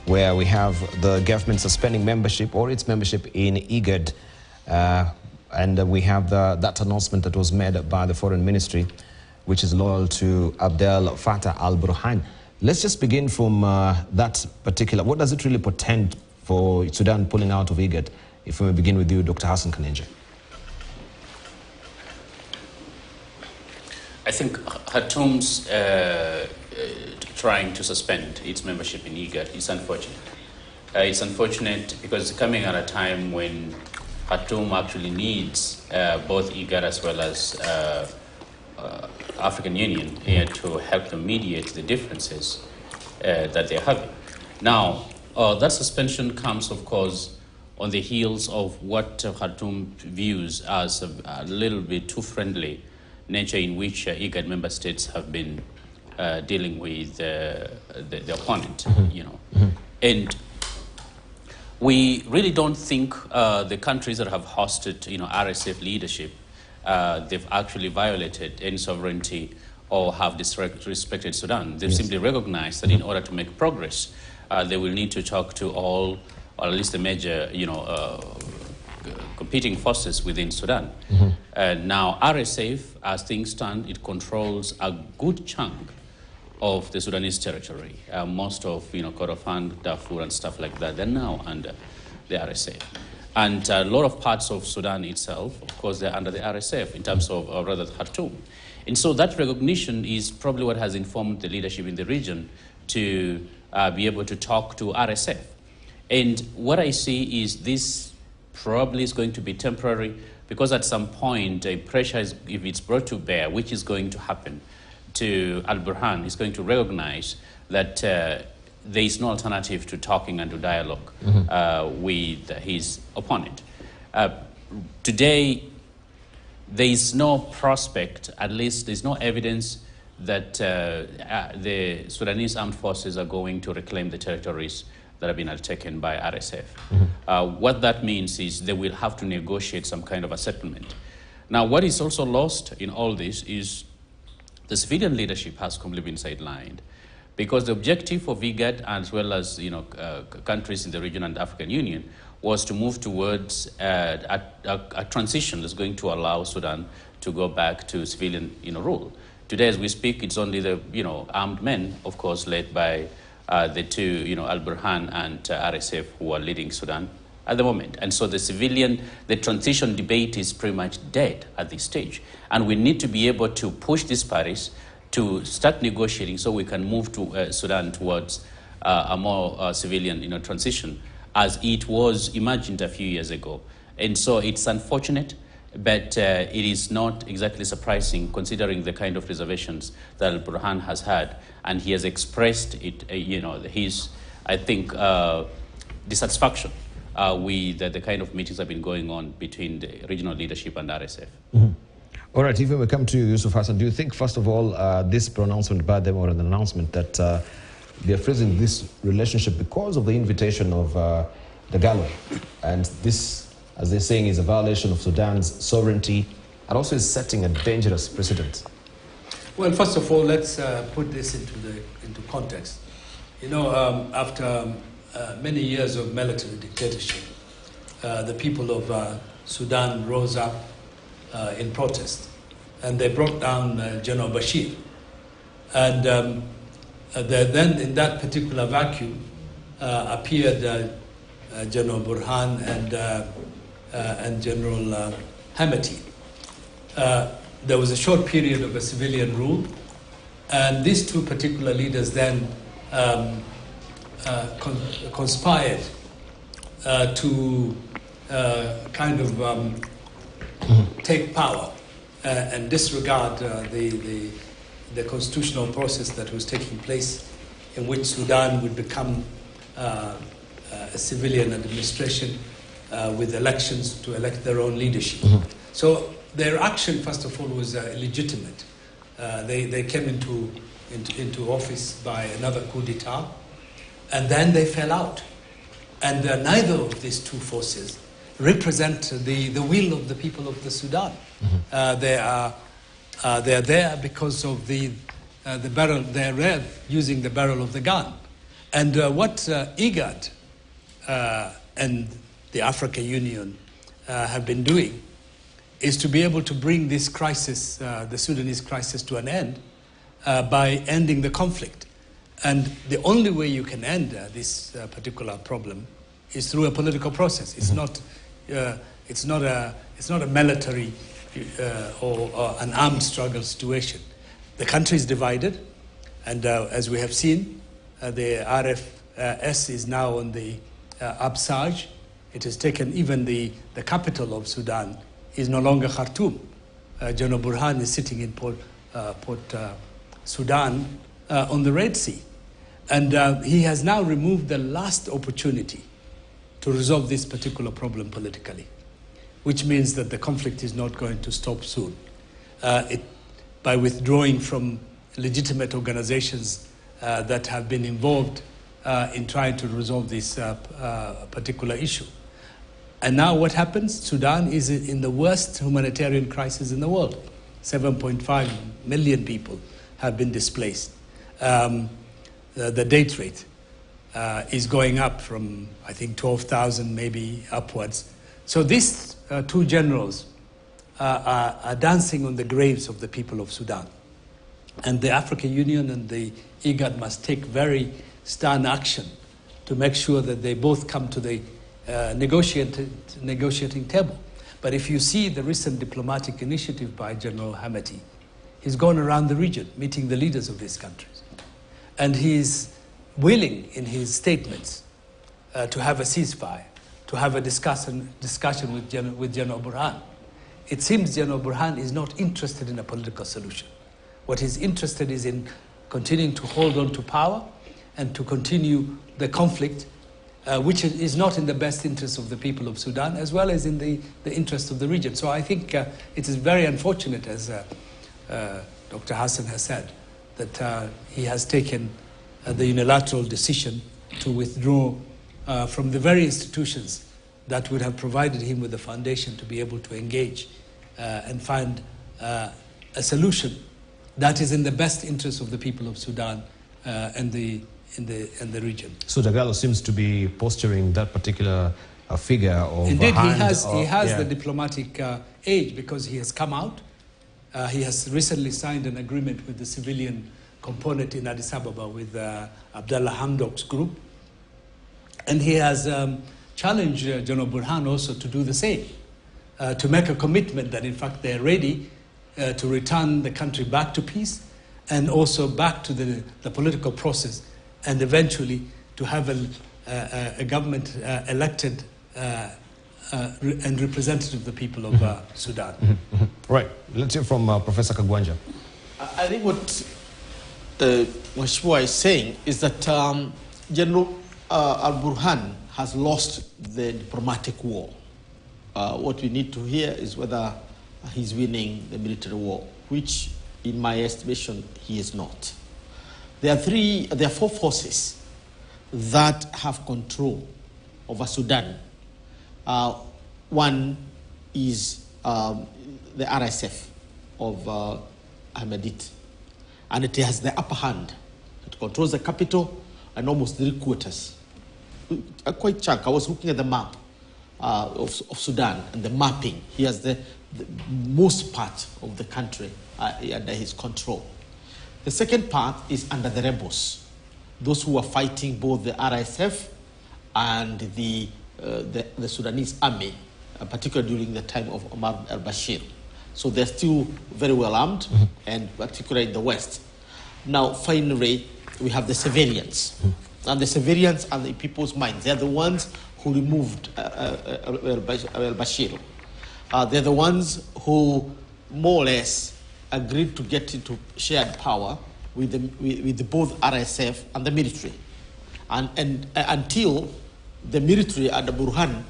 where we have the government suspending membership or its membership in igad. And we have that announcement that was made by the Foreign Ministry, which is loyal to Abdel Fattah al-Burhan. Let's just begin from that particular. What does it really portend for Sudan pulling out of igad? If we may begin with you, Dr. Hassan Kanenje. I think Khartoum's trying to suspend its membership in igad is unfortunate. It's unfortunate because it's coming at a time when Khartoum actually needs both igad as well as African Union here to help them mediate the differences that they're having. Now, that suspension comes, of course, on the heels of what Khartoum views as a little bit too friendly nature in which igad member states have been dealing with the opponent, you know. And we really don't think the countries that have hosted, you know, RSF leadership, they've actually violated any sovereignty or have disrespected Sudan. They've simply recognized that in order to make progress, they will need to talk to all, or at least the major, you know, competing forces within Sudan. Now, RSF, as things stand, it controls a good chunk of the Sudanese territory. Most of, you know, Kordofan, Darfur, and stuff like that, they're now under the RSF. And a lot of parts of Sudan itself, of course, they're under the RSF in terms of, or rather, Khartoum. And so that recognition is probably what has informed the leadership in the region to be able to talk to RSF. And what I see is this probably is going to be temporary because at some point, a pressure, is, if it's brought to bear, which is going to happen to al-Burhan, is going to recognize that there is no alternative to talking and to dialogue with his opponent. Today, there is no prospect, at least there's no evidence that the Sudanese armed forces are going to reclaim the territories that have been taken by RSF. What that means is they will have to negotiate some kind of a settlement. Now, what is also lost in all this is the civilian leadership has completely been sidelined because the objective of igad, as well as, you know, countries in the region and the African Union, was to move towards a transition that's going to allow Sudan to go back to civilian, you know, rule. Today, as we speak, it's only the, you know, armed men, of course, led by the two, you know, al-Burhan and RSF, who are leading Sudan at the moment. And so the transition debate is pretty much dead at this stage. And we need to be able to push these parties to start negotiating so we can move to Sudan towards a more civilian, you know, transition as it was imagined a few years ago. And so it's unfortunate, but it is not exactly surprising considering the kind of reservations that al-Burhan has had. And he has expressed it, you know, his, I think, dissatisfaction with the kind of meetings that have been going on between the regional leadership and RSF. All right, if we come to you, Yusuf Hassan, do you think, first of all, this pronouncement by them or an announcement that they're freezing this relationship because of the invitation of the Gallo, and this, as they're saying, is a violation of Sudan's sovereignty and also is setting a dangerous precedent? Well, first of all, let's put this into context. You know, after many years of military dictatorship, the people of Sudan rose up in protest, and they brought down General Bashir. And then, in that particular vacuum, appeared General Burhan and General Hamati. There was a short period of a civilian rule, and these two particular leaders then conspired to kind of take power and disregard the constitutional process that was taking place, in which Sudan would become a civilian administration with elections to elect their own leadership. So their action, first of all, was illegitimate. They came into office by another coup d'etat, and then they fell out. And neither of these two forces represent the will of the people of the Sudan. They are there because of the barrel. They're there using the barrel of the gun, And what IGAD and the African Union have been doing is to be able to bring this crisis, the Sudanese crisis, to an end by ending the conflict. And the only way you can end this particular problem is through a political process. It's not a military or an armed struggle situation. The country is divided, and as we have seen, the RFS is now on the upsurge. It has taken even the capital of Sudan is no longer Khartoum. General Burhan is sitting in Port Sudan on the Red Sea. And he has now removed the last opportunity to resolve this particular problem politically, which means that the conflict is not going to stop soon. By withdrawing from legitimate organizations that have been involved in trying to resolve this particular issue. And now what happens? Sudan is in the worst humanitarian crisis in the world. 7.5 million people have been displaced. The death rate is going up from, I think, 12,000 maybe upwards. So these two generals are dancing on the graves of the people of Sudan. And the African Union and the IGAD must take very stern action to make sure that they both come to the negotiating table. But if you see the recent diplomatic initiative by General Hamati, he's gone around the region meeting the leaders of these countries. And he's willing in his statements to have a ceasefire, to have a discussion with General Burhan. It seems General Burhan is not interested in a political solution. What he's interested is in continuing to hold on to power and to continue the conflict, which is not in the best interest of the people of Sudan, as well as in the interest of the region. So I think it is very unfortunate, as Dr. Hassan has said, that he has taken the unilateral decision to withdraw from the very institutions that would have provided him with the foundation to be able to engage and find a solution that is in the best interest of the people of Sudan and the region. So Dagalo seems to be posturing that particular figure of Indeed, he has the diplomatic age, because he has come out. He has recently signed an agreement with the civilian component in Addis Ababa with Abdullah Hamdok's group. And he has challenged General Burhan also to do the same, to make a commitment that in fact they're ready to return the country back to peace and also back to the political process, and eventually to have a government elected and representative of the people of Sudan. Right. Let's hear from Professor Kagwanja. I think what Mheshimiwa is saying is that General al-Burhan has lost the diplomatic war. What we need to hear is whether he's winning the military war, which, in my estimation, he is not. There are four forces that have control over Sudan. One is the RSF of Ahmadid, and it has the upper hand. It controls the capital and almost 3 quarters. Quite chunk. I was looking at the map of Sudan and the mapping. He has the most part of the country under his control. The second part is under the rebels, those who are fighting both the RSF and the Sudanese army, particularly during the time of Omar al-Bashir. So they're still very well armed, and particularly in the west. Now, finally, we have the civilians. And the civilians are the people's minds. They're the ones who removed al-Bashir. They're the ones who more or less agreed to get into shared power with both RSF and the military. And until the military under Burhan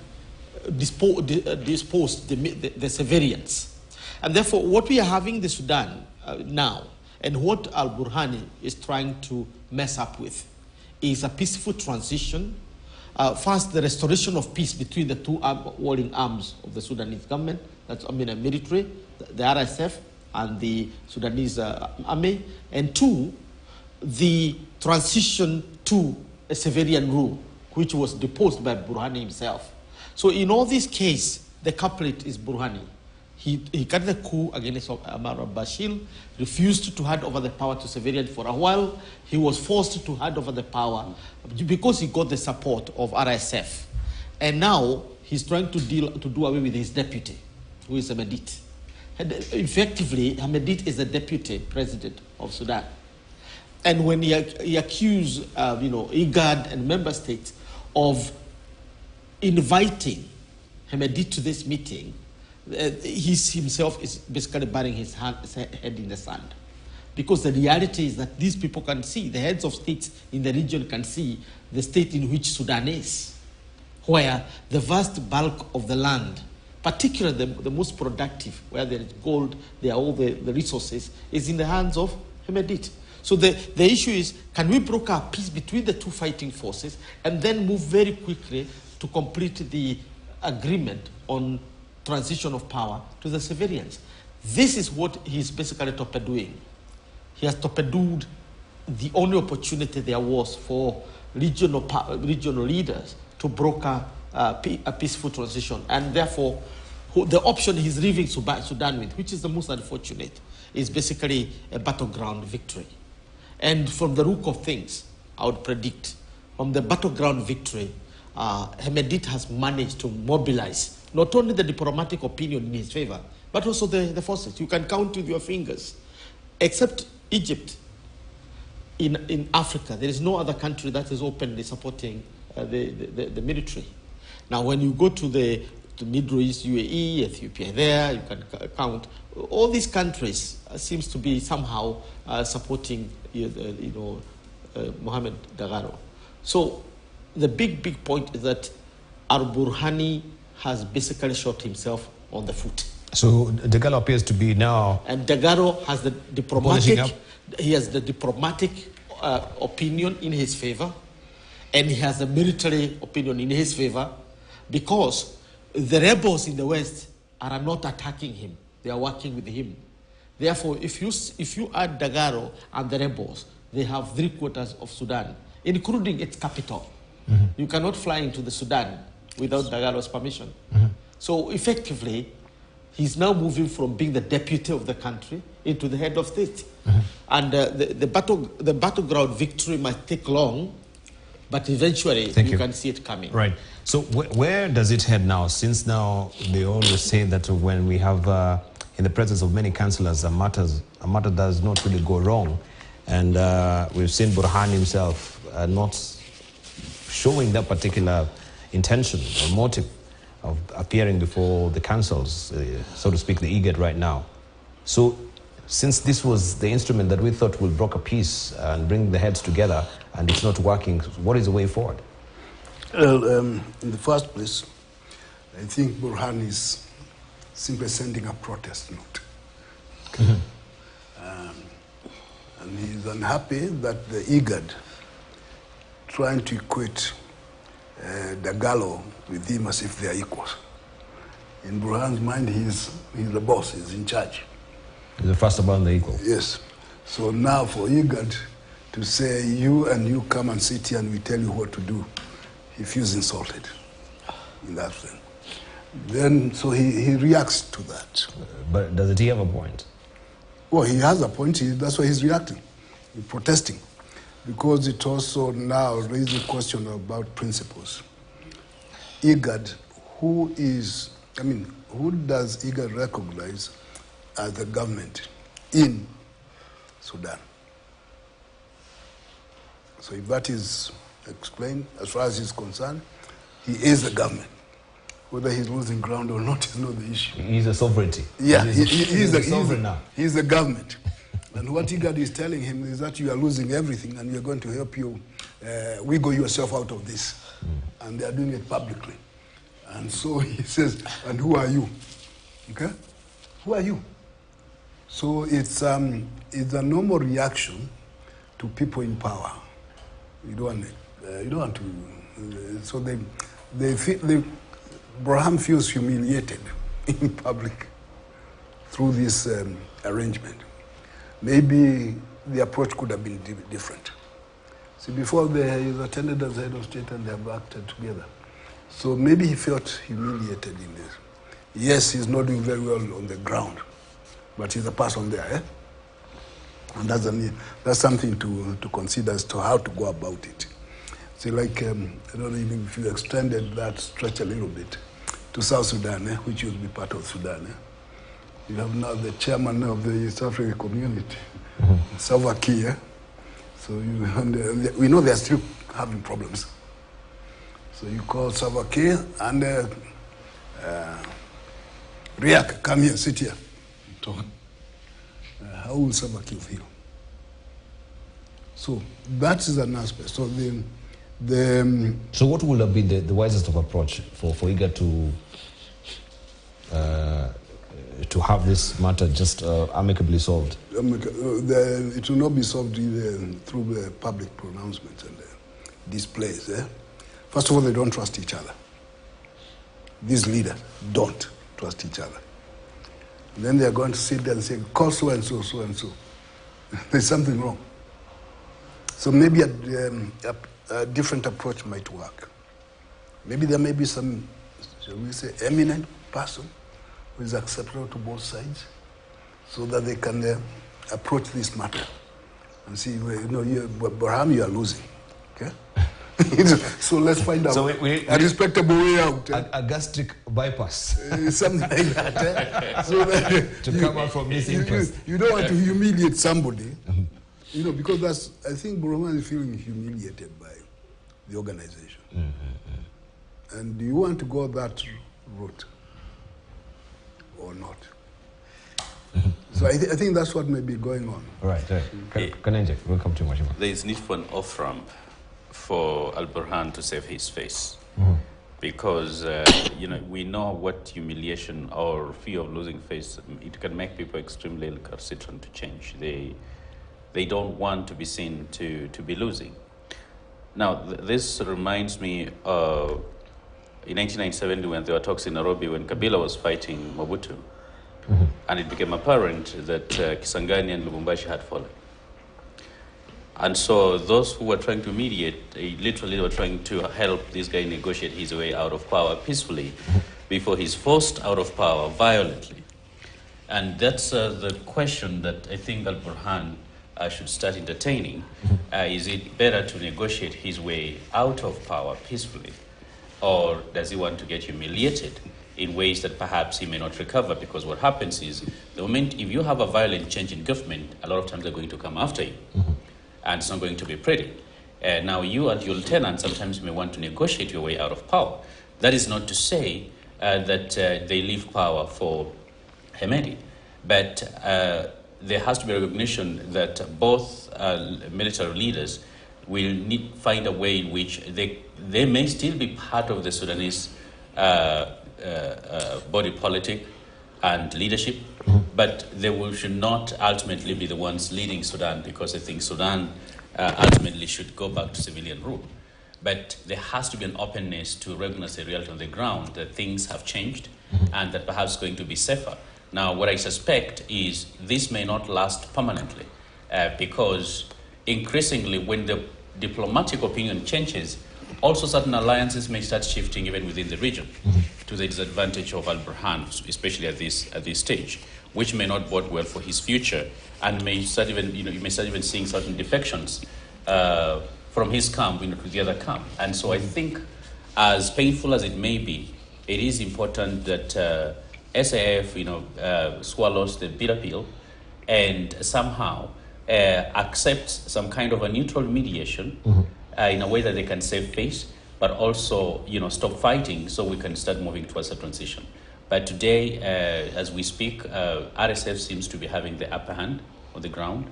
disposed the civilians. And therefore, what we are having in Sudan now, and what al-Burhan is trying to mess up with, is a peaceful transition. First, the restoration of peace between the two warring arms of the Sudanese government, that's, military, the RSF and the Sudanese army. And two, the transition to a civilian rule, which was deposed by Burhan himself. So in all these cases, the culprit is Burhani. He carried the coup against Omar al-Bashir, refused to hand over the power to civilians for a while. He was forced to hand over the power because he got the support of RSF. And now he's trying to do away with his deputy, who is Hamedit. And effectively, Hamedit is the deputy president of Sudan. And when he accused igad and member states of inviting Hamedit to this meeting, he himself is basically burying his head in the sand. Because the reality is that these people can see, the heads of states in the region can see the state in which Sudan is, where the vast bulk of the land, particularly the most productive, where there is gold, there are all the resources, is in the hands of Hamedit. So the issue is, can we broker a peace between the two fighting forces and then move very quickly to complete the agreement on transition of power to the civilians? This is what he's basically torpedoing. He has torpedoed the only opportunity there was for regional leaders to broker a peaceful transition. And therefore, the option he's leaving Sudan with, which is the most unfortunate, is basically a battleground victory. And from the look of things, I would predict, from the battleground victory, Hamedit has managed to mobilize not only the diplomatic opinion in his favor, but also the forces. You can count with your fingers. Except Egypt, in Africa, there is no other country that is openly supporting the military. Now, when you go to the Middle East, UAE, Ethiopia, there, you can count. All these countries seems to be somehow supporting, Mohamed Dagalo. So the big point is that al-Burhani has basically shot himself on the foot. So Dagalo appears to be now... And Dagalo has the diplomatic opinion in his favor, and he has a military opinion in his favor, because the rebels in the West are not attacking him. They are working with him. Therefore, if you add Dagalo and the rebels, they have 3/4 of Sudan, including its capital. Mm-hmm. You cannot fly into the Sudan without Dagalo's permission. Mm-hmm. So effectively, he's now moving from being the deputy of the country into the head of state. Mm-hmm. And the battleground victory might take long, but eventually you can see it coming. Right. So where does it head now? Since now they always say that when we have, in the presence of many councillors, a matter does not really go wrong. And we've seen Burhan himself not showing that particular intention or motive of appearing before the councils, so to speak, the igad right now. So since this was the instrument that we thought would broker peace and bring the heads together, and it's not working, what is the way forward? Well, in the first place, I think Burhan is simply sending a protest note. Mm-hmm. And he's unhappy that the igad trying to equate Dagalo with him as if they are equals. In Burhan's mind, he's the boss, he's in charge. He's the first about the equal. Yes. So now for igad to say, you come and sit here and we tell you what to do, he feels insulted in that thing. Then, so he reacts to that. But does he have a point? Well, he has a point. That's why he's reacting, he's protesting. Because it also now raises a question about principles. igad, who does igad recognize as the government in Sudan? So if that is explained, as far as he's concerned, he is the government. Whether he's losing ground or not is not the issue. He's a sovereignty. Yeah, he's the sovereign now. He's the government. And what igad is telling him is that you are losing everything and we are going to help you wiggle yourself out of this. Mm. And they are doing it publicly. And so he says, and who are you? Okay? Who are you? So it's a normal reaction to people in power. You don't want to. So Burhan feels humiliated in public through this arrangement. Maybe the approach could have been different. See, before he's attended as head of state and they have acted together. So maybe he felt humiliated in this. Yes, he's not doing very well on the ground, but he's a person there, eh? And that's something to consider as to how to go about it. See, like, I don't know even if you extended that stretch a little bit to South Sudan, which used to be part of Sudan. You have now the chairman of the East African community, Salva Kiir. So we know they're still having problems. So you call Salva Kiir and Riek, come here, sit here. Talk. How will Salva Kiir feel? So that is an aspect. So so what would have been the wisest of approach for igad to have this matter just amicably solved? It will not be solved through the public pronouncements and displays. First of all, they don't trust each other. These leaders don't trust each other. And then they are going to sit there and say, call so and so, so and so. There's something wrong. So maybe a different approach might work. Maybe there may be some, shall we say, eminent person who is acceptable to both sides, so that they can approach this matter and see, Burhan, you are losing. Okay? So let's find out a respectable way out. A gastric bypass. Something like that. So that to come out from this impasse. You don't want to humiliate somebody, because I think Burhan is feeling humiliated by the organization. And do you want to go that route or not? So I think that's what may be going on. Right. Can I inject? Welcome to Mashima. There is need for an off-ramp for Al-Burhan to save his face. Because, we know what humiliation or fear of losing face, it can make people extremely recalcitrant to change. They don't want to be seen to be losing. Now, this reminds me of in 1997 when there were talks in Nairobi when Kabila was fighting Mobutu. And it became apparent that Kisangani and Lubumbashi had fallen. And so those who were trying to mediate, they literally were trying to help this guy negotiate his way out of power peacefully before he's forced out of power violently. And that's the question that I think Al-Burhan should start entertaining. Is it better to negotiate his way out of power peacefully, or does he want to get humiliated in ways that perhaps he may not recover? Because what happens is, the moment if you have a violent change in government, a lot of times they're going to come after you. And it's not going to be pretty. Now you and your lieutenant sometimes may want to negotiate your way out of power. That is not to say that they leave power for Hemedi, but there has to be recognition that both military leaders will find a way in which they may still be part of the Sudanese body politic and leadership, but they should not ultimately be the ones leading Sudan, because I think Sudan ultimately should go back to civilian rule. But there has to be an openness to recognize the reality on the ground that things have changed and that perhaps it's going to be safer. Now, what I suspect is this may not last permanently because increasingly when the diplomatic opinion changes, also certain alliances may start shifting even within the region to the disadvantage of Al-Burhan, especially at this stage, which may not bode well for his future, and may start even, you may start even seeing certain defections from his camp to the other camp. And so I think, as painful as it may be, it is important that SAF, swallows the bitter pill and somehow accepts some kind of a neutral mediation in a way that they can save face, but also, stop fighting so we can start moving towards a transition. But today, as we speak, RSF seems to be having the upper hand on the ground.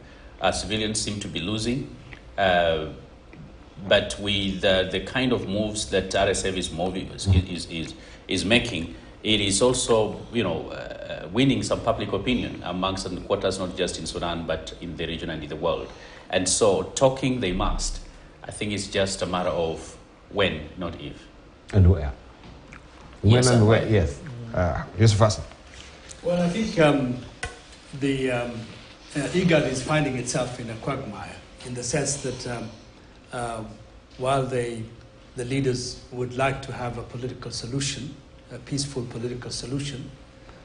Civilians seem to be losing. But with the kind of moves that RSF is making, it is also, winning some public opinion amongst certain quarters, not just in Sudan, but in the region and in the world. And so talking they must. I think it's just a matter of when, not if. And where? When and where, yes. Yusuf Hassan. Well, I think the IGAD is finding itself in a quagmire, in the sense that while the leaders would like to have a political solution, a peaceful political solution,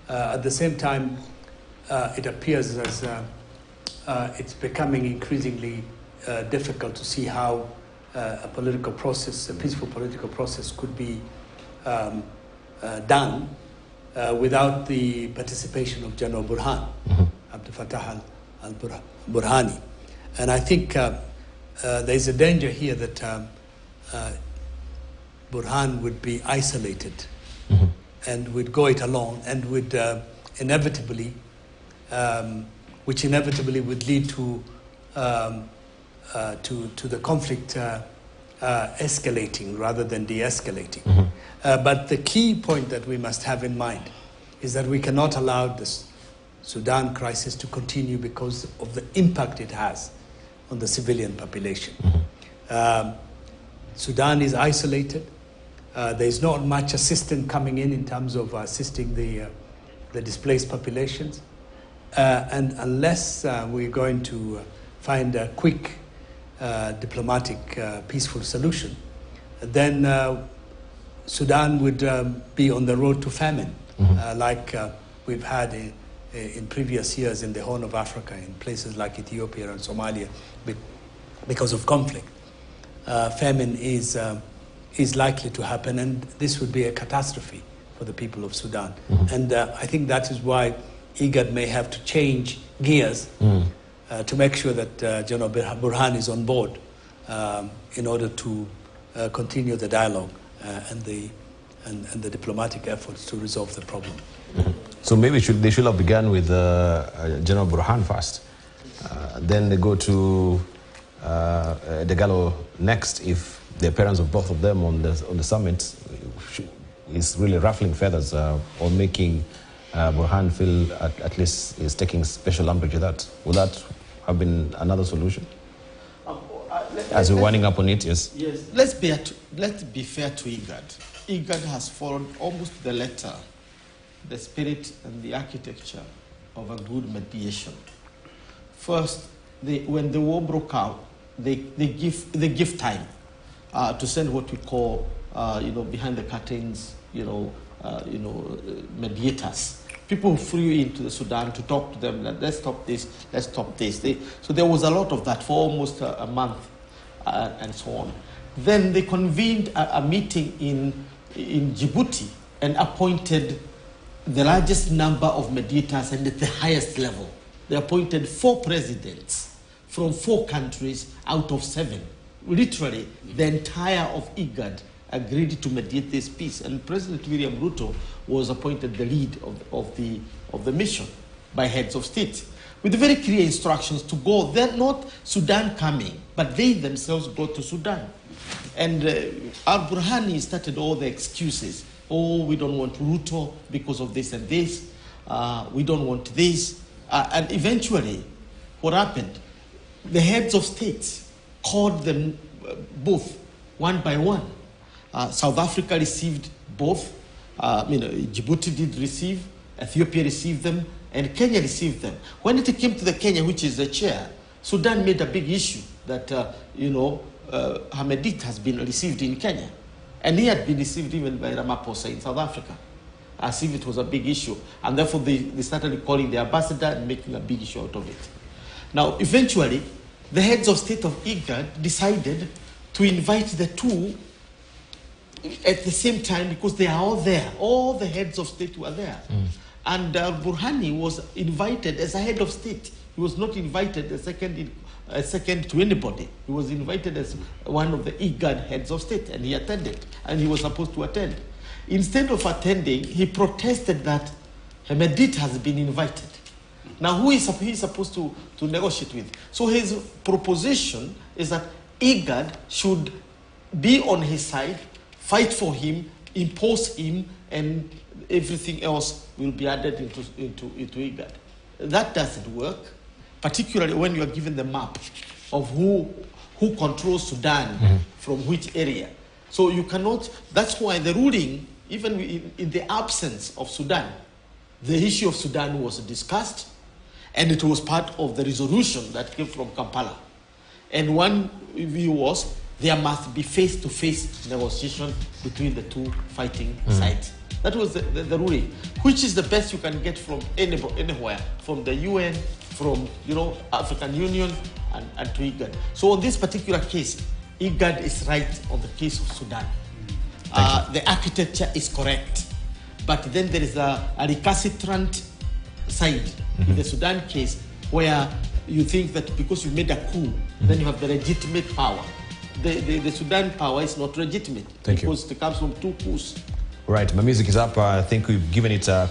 at the same time, it appears as it's becoming increasingly difficult to see how a political process, a peaceful political process, could be done without the participation of General Burhan, Abdel Fattah al-Burhani. And I think there's a danger here that Burhan would be isolated and would go it alone, and would inevitably, which inevitably would lead to the conflict escalating rather than de-escalating. But the key point that we must have in mind is that we cannot allow this Sudan crisis to continue because of the impact it has on the civilian population. Sudan is isolated. There is not much assistance coming in terms of assisting the displaced populations. And unless we're going to find a quick diplomatic, peaceful solution, then Sudan would be on the road to famine, like we've had in previous years in the Horn of Africa, in places like Ethiopia and Somalia, because of conflict. Famine is likely to happen, and this would be a catastrophe for the people of Sudan. And I think that is why IGAD may have to change gears to make sure that General Burhan is on board in order to continue the dialogue and the diplomatic efforts to resolve the problem. So maybe they should have begun with General Burhan first. Then they go to Degalo next if the appearance of both of them on the summit is really ruffling feathers or making Burhan feel at least is taking special umbrage with that. Would that have been another solution? As we're winding up on it, yes. Yes. Let's be fair to IGAD. IGAD has followed almost the letter, the spirit and the architecture of a good mediation. First, when the war broke out, they give time to send what we call, behind the curtains, mediators. People who flew into the Sudan to talk to them, let's stop this, let's stop this. So there was a lot of that for almost a month and so on. Then they convened a meeting in Djibouti and appointed the largest number of mediators and at the highest level. They appointed 4 presidents from 4 countries out of 7. Literally, the entire of IGAD agreed to mediate this peace, and President William Ruto was appointed the lead of the mission by heads of state, with very clear instructions to go. They're not Sudan coming, but they themselves go to Sudan. And al-Burhani started all the excuses. Oh, we don't want Ruto because of this and this. We don't want this. And eventually, what happened? The heads of states called them both, one by one. South Africa received both. Djibouti did receive, Ethiopia received them, and Kenya received them. When it came to the Kenya, which is the chair, Sudan made a big issue that, Hamedit has been received in Kenya. And he had been received even by Ramaphosa in South Africa, as if it was a big issue. And therefore, they started calling the ambassador and making a big issue out of it. Now, eventually, the heads of state of IGAD decided to invite the two at the same time because they are all there. All the heads of state were there. And Burhani was invited as a head of state. He was not invited a second to anybody. He was invited as one of the IGAD heads of state, and he attended, and he was supposed to attend. Instead of attending, he protested that Hamedit has been invited. Now, who is he supposed to negotiate with? So his proposition is that IGAD should be on his side, fight for him, impose him, and everything else will be added into IGAD. That doesn't work, particularly when you are given the map of who controls Sudan from which area. So you cannot, that's why the ruling, even in the absence of Sudan, the issue of Sudan was discussed, and it was part of the resolution that came from Kampala. And one view was there must be face-to-face negotiation between the two fighting sides. That was the ruling, which is the best you can get from anywhere, from the UN, from African Union, and to IGAD. So on this particular case, IGAD is right on the case of Sudan. The architecture is correct, but then there is a recalcitrant side in the Sudan case where you think that because you made a coup, then you have the legitimate power. The Sudan power is not legitimate because it comes from two coups. Right, my music is up. I think we've given it a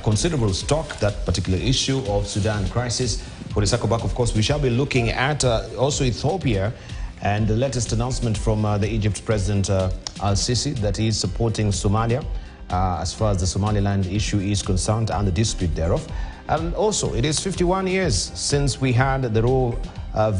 considerable stock, that particular issue of Sudan crisis. For the circle back, of course, we shall be looking at also Ethiopia and the latest announcement from the Egypt President Al-Sisi that he is supporting Somalia as far as the Somaliland issue is concerned and the dispute thereof. And also, it is 51 years since we had the raw